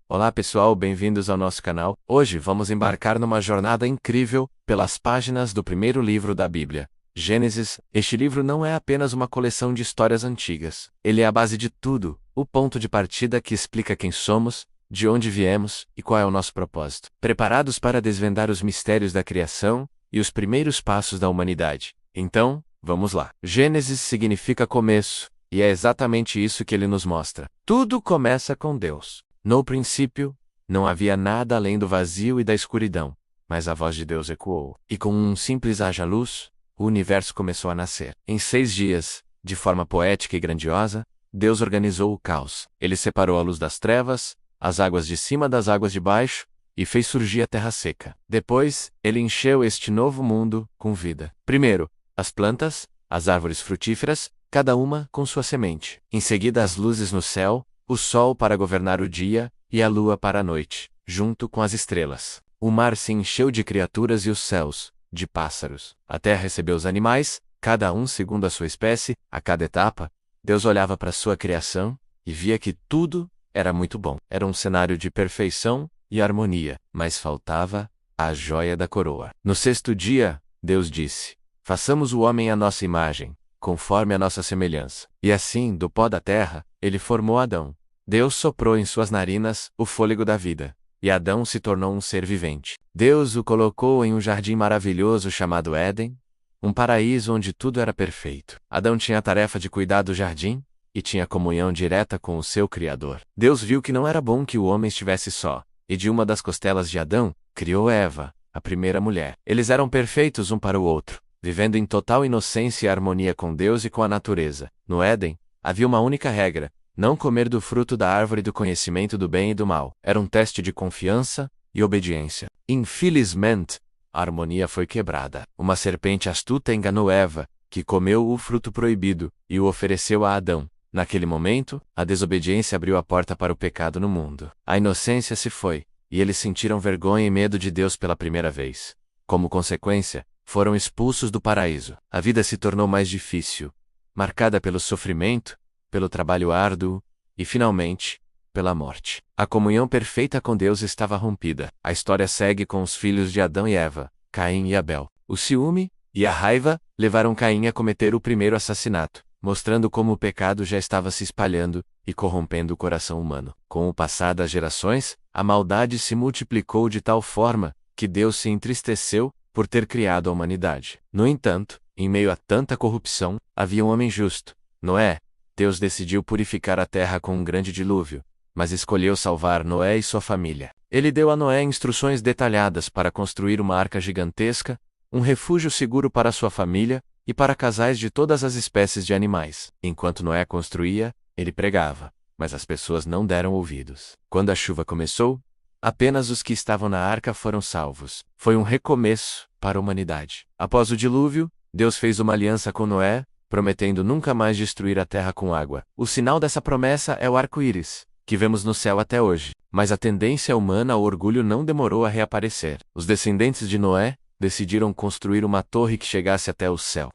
Olá pessoal, bem-vindos ao nosso canal. Hoje vamos embarcar numa jornada incrível pelas páginas do primeiro livro da Bíblia, Gênesis. Este livro não é apenas uma coleção de histórias antigas. Ele é a base de tudo, o ponto de partida que explica quem somos, de onde viemos e qual é o nosso propósito. Preparados para desvendar os mistérios da criação e os primeiros passos da humanidade? Então, vamos lá. Gênesis significa começo, e é exatamente isso que ele nos mostra. Tudo começa com Deus. No princípio, não havia nada além do vazio e da escuridão, mas a voz de Deus ecoou. E com um simples haja luz, o universo começou a nascer. Em 6 dias, de forma poética e grandiosa, Deus organizou o caos. Ele separou a luz das trevas, as águas de cima das águas de baixo, e fez surgir a terra seca. Depois, ele encheu este novo mundo com vida. Primeiro, as plantas, as árvores frutíferas, cada uma com sua semente. Em seguida, as luzes no céu, o sol para governar o dia e a lua para a noite, junto com as estrelas. O mar se encheu de criaturas e os céus, de pássaros. A terra recebeu os animais, cada um segundo a sua espécie. A cada etapa, Deus olhava para sua criação e via que tudo era muito bom. Era um cenário de perfeição e harmonia, mas faltava a joia da coroa. No 6º dia, Deus disse: façamos o homem à nossa imagem, conforme a nossa semelhança. E assim, do pó da terra, ele formou Adão. Deus soprou em suas narinas o fôlego da vida, e Adão se tornou um ser vivente. Deus o colocou em um jardim maravilhoso chamado Éden, um paraíso onde tudo era perfeito. Adão tinha a tarefa de cuidar do jardim, e tinha comunhão direta com o seu Criador. Deus viu que não era bom que o homem estivesse só, e de uma das costelas de Adão, criou Eva, a primeira mulher. Eles eram perfeitos um para o outro, vivendo em total inocência e harmonia com Deus e com a natureza. No Éden, havia uma única regra: não comer do fruto da árvore do conhecimento do bem e do mal. Era um teste de confiança e obediência. Infelizmente, a harmonia foi quebrada. Uma serpente astuta enganou Eva, que comeu o fruto proibido, e o ofereceu a Adão. Naquele momento, a desobediência abriu a porta para o pecado no mundo. A inocência se foi, e eles sentiram vergonha e medo de Deus pela primeira vez. Como consequência, foram expulsos do paraíso. A vida se tornou mais difícil, marcada pelo sofrimento, pelo trabalho árduo e, finalmente, pela morte. A comunhão perfeita com Deus estava rompida. A história segue com os filhos de Adão e Eva, Caim e Abel. O ciúme e a raiva levaram Caim a cometer o primeiro assassinato, mostrando como o pecado já estava se espalhando e corrompendo o coração humano. Com o passar das gerações, a maldade se multiplicou de tal forma que Deus se entristeceu por ter criado a humanidade. No entanto, em meio a tanta corrupção, havia um homem justo, Noé. Deus decidiu purificar a terra com um grande dilúvio, mas escolheu salvar Noé e sua família. Ele deu a Noé instruções detalhadas para construir uma arca gigantesca, um refúgio seguro para sua família e para casais de todas as espécies de animais. Enquanto Noé construía, ele pregava, mas as pessoas não deram ouvidos. Quando a chuva começou, apenas os que estavam na arca foram salvos. Foi um recomeço para a humanidade. Após o dilúvio, Deus fez uma aliança com Noé, prometendo nunca mais destruir a terra com água. O sinal dessa promessa é o arco-íris, que vemos no céu até hoje. Mas a tendência humana ao orgulho não demorou a reaparecer. Os descendentes de Noé decidiram construir uma torre que chegasse até o céu,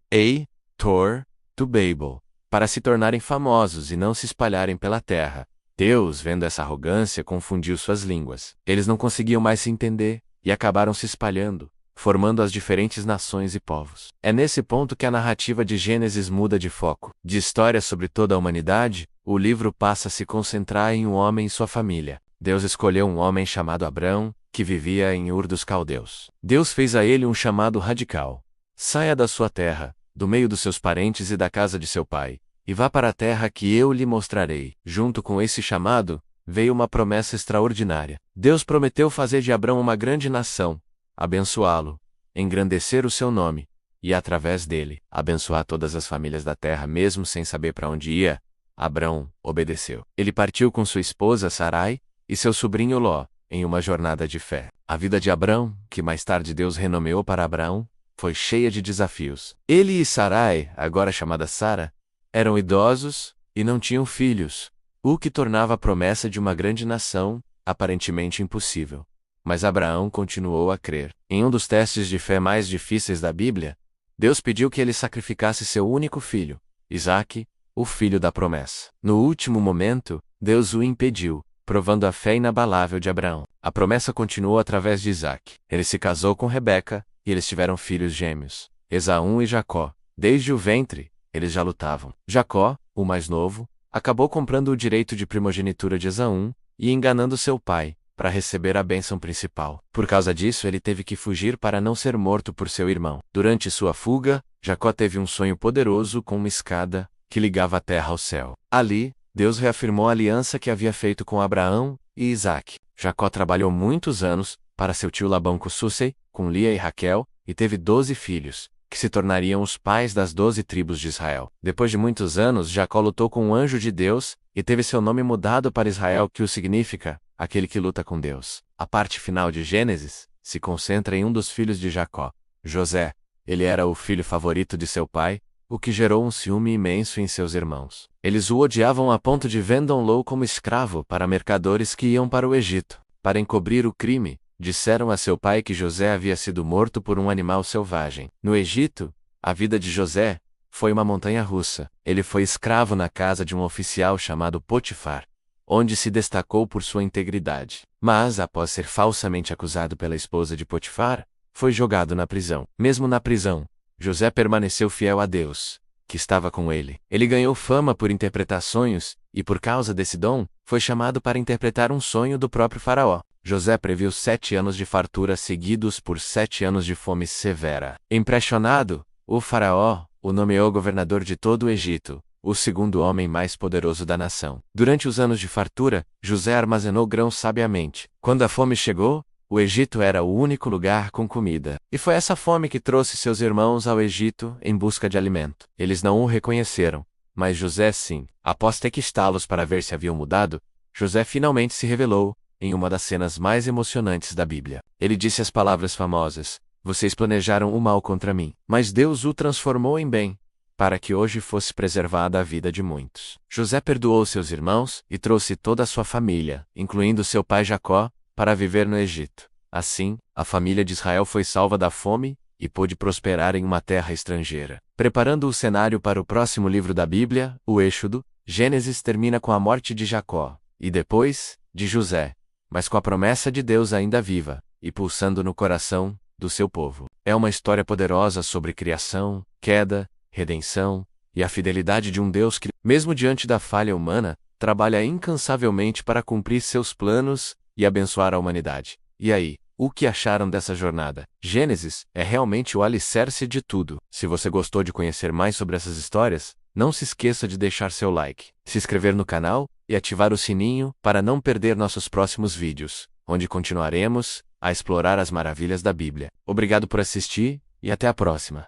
Tor to Babel, para se tornarem famosos e não se espalharem pela terra. Deus, vendo essa arrogância, confundiu suas línguas. Eles não conseguiam mais se entender, e acabaram se espalhando, formando as diferentes nações e povos. É nesse ponto que a narrativa de Gênesis muda de foco. De história sobre toda a humanidade, o livro passa a se concentrar em um homem e sua família. Deus escolheu um homem chamado Abrão, que vivia em Ur dos Caldeus. Deus fez a ele um chamado radical: saia da sua terra, do meio dos seus parentes e da casa de seu pai, e vá para a terra que eu lhe mostrarei. Junto com esse chamado, veio uma promessa extraordinária. Deus prometeu fazer de Abrão uma grande nação, abençoá-lo, engrandecer o seu nome, e através dele, abençoar todas as famílias da terra. Mesmo sem saber para onde ia, Abrão obedeceu. Ele partiu com sua esposa Sarai e seu sobrinho Ló, em uma jornada de fé. A vida de Abrão, que mais tarde Deus renomeou para Abraão, foi cheia de desafios. Ele e Sarai, agora chamada Sara, eram idosos e não tinham filhos, o que tornava a promessa de uma grande nação aparentemente impossível. Mas Abraão continuou a crer. Em um dos testes de fé mais difíceis da Bíblia, Deus pediu que ele sacrificasse seu único filho, Isaque, o filho da promessa. No último momento, Deus o impediu, provando a fé inabalável de Abraão. A promessa continuou através de Isaque. Ele se casou com Rebeca, e eles tiveram filhos gêmeos, Esaú e Jacó. Desde o ventre, eles já lutavam. Jacó, o mais novo, acabou comprando o direito de primogenitura de Esaú e enganando seu pai, para receber a bênção principal. Por causa disso, ele teve que fugir para não ser morto por seu irmão. Durante sua fuga, Jacó teve um sonho poderoso com uma escada que ligava a terra ao céu. Ali, Deus reafirmou a aliança que havia feito com Abraão e Isaque. Jacó trabalhou muitos anos para seu tio Labão com Sussei, com Lia e Raquel, e teve 12 filhos, que se tornariam os pais das 12 tribos de Israel. Depois de muitos anos, Jacó lutou com um anjo de Deus, e teve seu nome mudado para Israel, que o significa aquele que luta com Deus. A parte final de Gênesis se concentra em um dos filhos de Jacó, José. Ele era o filho favorito de seu pai, o que gerou um ciúme imenso em seus irmãos. Eles o odiavam a ponto de vendê-lo como escravo para mercadores que iam para o Egito. Para encobrir o crime, disseram a seu pai que José havia sido morto por um animal selvagem. No Egito, a vida de José foi uma montanha-russa. Ele foi escravo na casa de um oficial chamado Potifar, onde se destacou por sua integridade. Mas, após ser falsamente acusado pela esposa de Potifar, foi jogado na prisão. Mesmo na prisão, José permaneceu fiel a Deus, que estava com ele. Ele ganhou fama por interpretar sonhos, e por causa desse dom, foi chamado para interpretar um sonho do próprio faraó. José previu 7 anos de fartura seguidos por 7 anos de fome severa. Impressionado, o faraó o nomeou governador de todo o Egito, o segundo homem mais poderoso da nação. Durante os anos de fartura, José armazenou grãos sabiamente. Quando a fome chegou, o Egito era o único lugar com comida. E foi essa fome que trouxe seus irmãos ao Egito em busca de alimento. Eles não o reconheceram, mas José sim. Após ter que está-los para ver se haviam mudado, José finalmente se revelou, em uma das cenas mais emocionantes da Bíblia. Ele disse as palavras famosas: "Vocês planejaram o mal contra mim, mas Deus o transformou em bem, para que hoje fosse preservada a vida de muitos." José perdoou seus irmãos e trouxe toda a sua família, incluindo seu pai Jacó, para viver no Egito. Assim, a família de Israel foi salva da fome e pôde prosperar em uma terra estrangeira. Preparando o cenário para o próximo livro da Bíblia, o Êxodo, Gênesis termina com a morte de Jacó, e depois, de José, mas com a promessa de Deus ainda viva e pulsando no coração do seu povo. É uma história poderosa sobre criação, queda, redenção e a fidelidade de um Deus que, mesmo diante da falha humana, trabalha incansavelmente para cumprir seus planos e abençoar a humanidade. E aí, o que acharam dessa jornada? Gênesis é realmente o alicerce de tudo. Se você gostou de conhecer mais sobre essas histórias, não se esqueça de deixar seu like, se inscrever no canal e ativar o sininho para não perder nossos próximos vídeos, onde continuaremos a explorar as maravilhas da Bíblia. Obrigado por assistir e até a próxima.